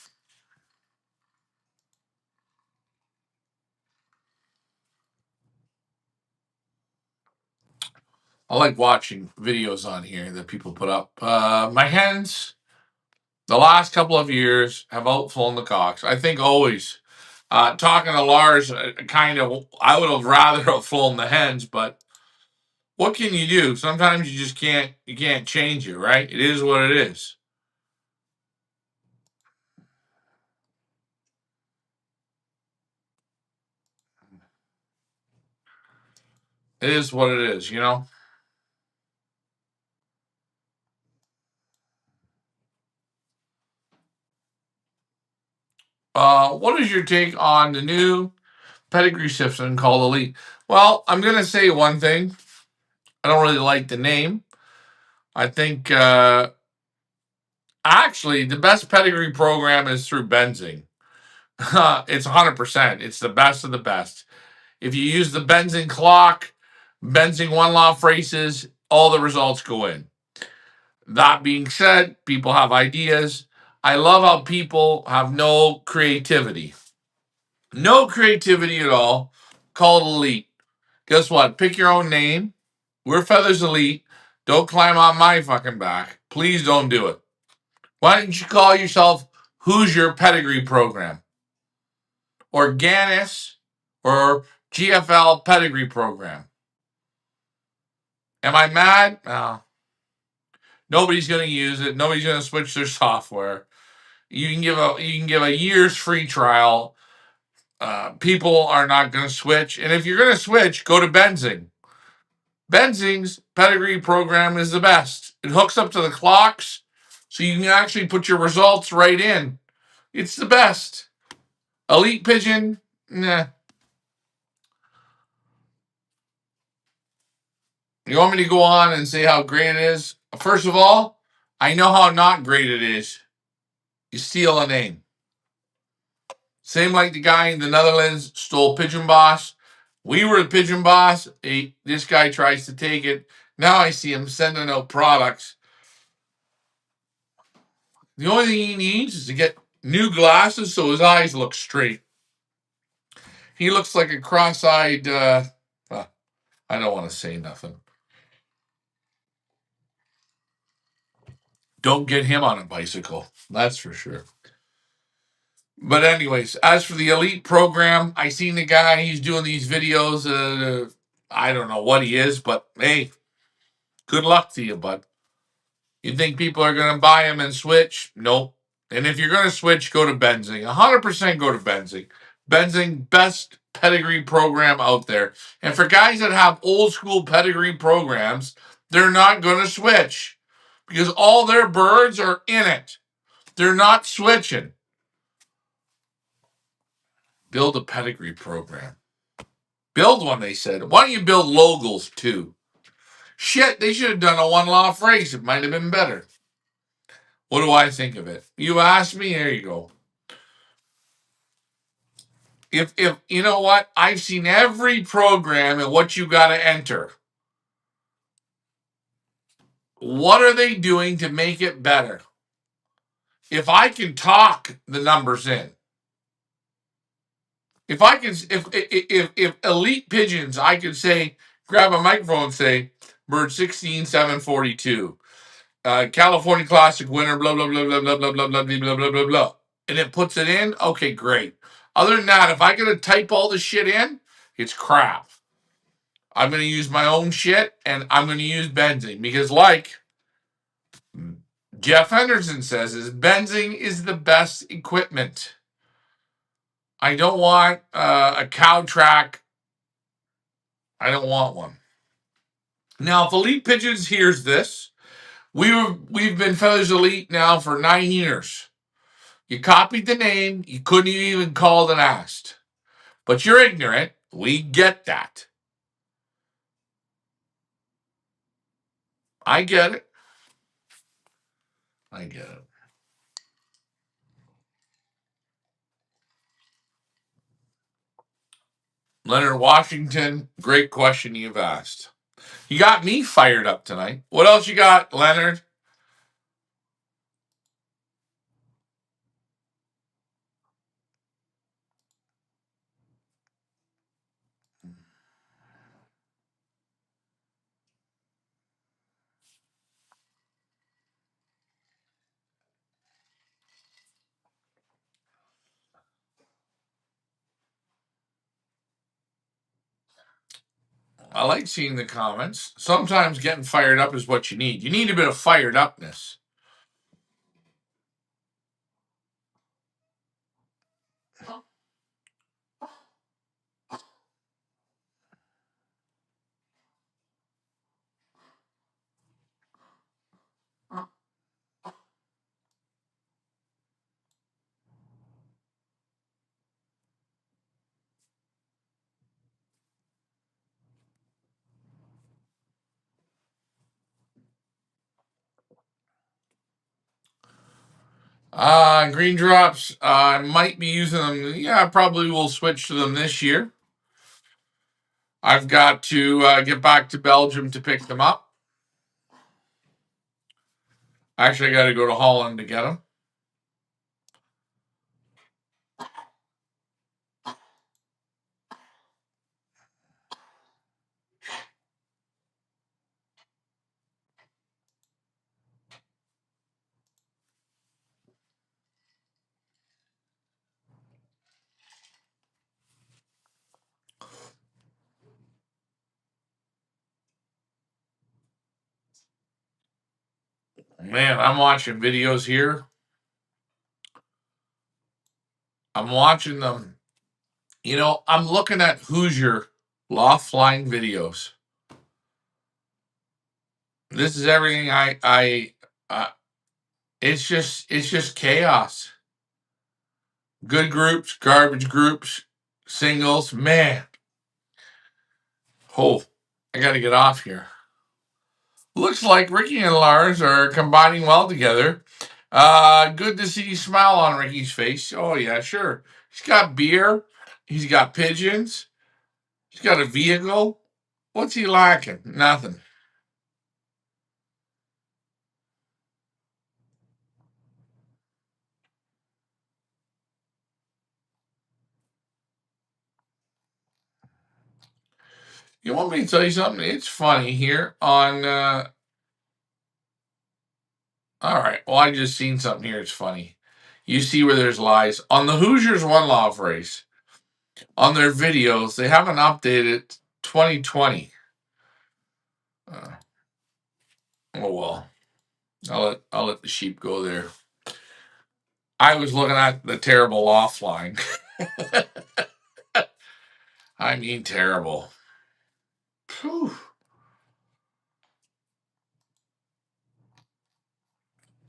I like watching videos on here that people put up. My hens, the last couple of years, have outflown the cocks. I think always. Talking to Lars, kind of, I would have rather have flown the hens, but what can you do? Sometimes you just can't change it, right? It is what it is. It is what it is, you know? What is your take on the new Pedigree system called Elite? Well, I'm going to say one thing. I don't really like the name. I think actually the best Pedigree program is through Benzing. It's 100%. It's the best of the best. If you use the Benzing clock, Benzing one loft races, all the results go in. That being said, people have ideas. I love how people have no creativity. No creativity at all. Call it Elite. Guess what? Pick your own name. We're Feathers Elite. Don't climb on my fucking back. Please don't do it. Why don't you call yourself Who's Your Pedigree Program? Or Ganis or GFL Pedigree Program. Am I mad? No. Nobody's going to use it. Nobody's going to switch their software. You can give a year's free trial. People are not going to switch. And if you're going to switch, go to Benzing. Benzing's Pedigree program is the best. It hooks up to the clocks, so you can actually put your results right in. It's the best. Elite Pigeon, nah. You want me to go on and say how great it is? First of all, I know how not great it is. You steal a name. Same like the guy in the Netherlands stole Pigeon Boss. We were the Pigeon Boss. This guy tries to take it. Now I see him sending out products. The only thing he needs is to get new glasses so his eyes look straight. He looks like a cross-eyed. I don't want to say nothing. Don't get him on a bicycle. That's for sure. But anyways, as for the Elite program, I seen the guy. He's doing these videos. I don't know what he is, but hey, good luck to you, bud. You think people are going to buy him and switch? Nope. And if you're going to switch, go to Benzing. 100% go to Benzing. Benzing, best pedigree program out there. And for guys that have old school pedigree programs, they're not going to switch because all their birds are in it. They're not switching. Build a pedigree program. Build one, they said. Why don't you build logos too? Shit, they should have done a one loft race. It might have been better. What do I think of it? You asked me, there you go. If you know what, I've seen every program and what you got to enter. What are they doing to make it better? If I can talk the numbers in, if I can, if elite pigeons, I could say, grab a microphone and say, bird 16,742, California Classic winner, blah blah blah blah blah blah blah blah blah blah blah blah, and it puts it in. Okay, great. Other than that, if I gotta type all this shit in, it's crap. I'm going to use my own shit, and I'm going to use Benzing because, like Jeff Henderson says, is Benzing is the best equipment. I don't want a cow track. I don't want one. Now, if Elite Pigeons hears this, we've been Feathers Elite now for 9 years. You copied the name. You couldn't even called and asked. But you're ignorant. We get that. I get it. I get it. Leonard Washington, great question you've asked. You got me fired up tonight. What else you got, Leonard? I like seeing the comments. Sometimes getting fired up is what you need. You need a bit of fired upness. Green drops. I might be using them. Yeah, I probably will switch to them this year. I've got to get back to Belgium to pick them up. Actually, I got to go to Holland to get them. Man, I'm watching videos here. I'm watching them. You know, I'm looking at Hoosier loft flying videos. This is everything it's just chaos. Good groups, garbage groups, singles. Man, oh, I got to get off here. Looks like Ricky and Lars are combining well together. Good to see you smile on Ricky's face. Oh yeah, sure. He's got beer. He's got pigeons. He's got a vehicle. What's he lacking? Nothing. You want me to tell you something? It's funny here on. All right. Well, I just seen something here. It's funny. You see where there's lies on the Hoosiers one loft race. On their videos, they haven't updated 2020. Uh, oh well. I'll let the sheep go there. I was looking at the terrible offline. I mean, terrible. Whew.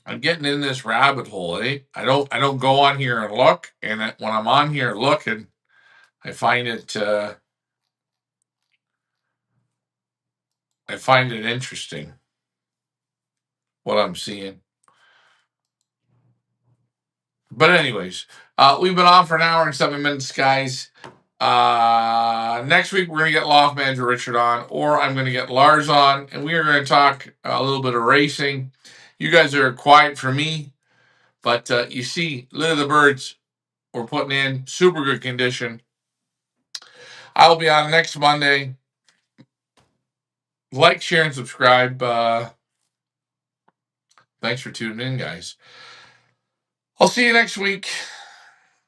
I'm getting in this rabbit hole, eh? I don't go on here and look, and when I'm on here looking, I find it interesting what I'm seeing. But anyways, we've been on for an hour and 7 minutes, guys. Next week we're gonna get Loft Manager Richard on, or I'm gonna get Lars on, and we are gonna talk a little bit of racing. You guys are quiet for me, but you see, Lit of the Birds we're putting in super good condition. I will be on next Monday. Like, share, and subscribe. Thanks for tuning in, guys. I'll see you next week.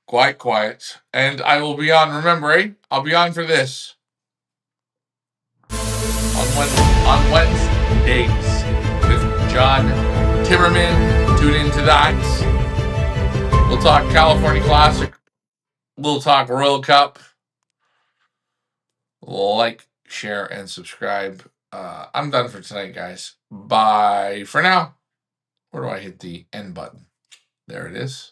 Quiet. And I will be on, remember, I'll be on for this. On Wednesdays with John Timmerman. Tune into that. We'll talk California Classic. We'll talk Royal Cup. Like, share, and subscribe. I'm done for tonight, guys. Bye for now. Where do I hit the end button? There it is.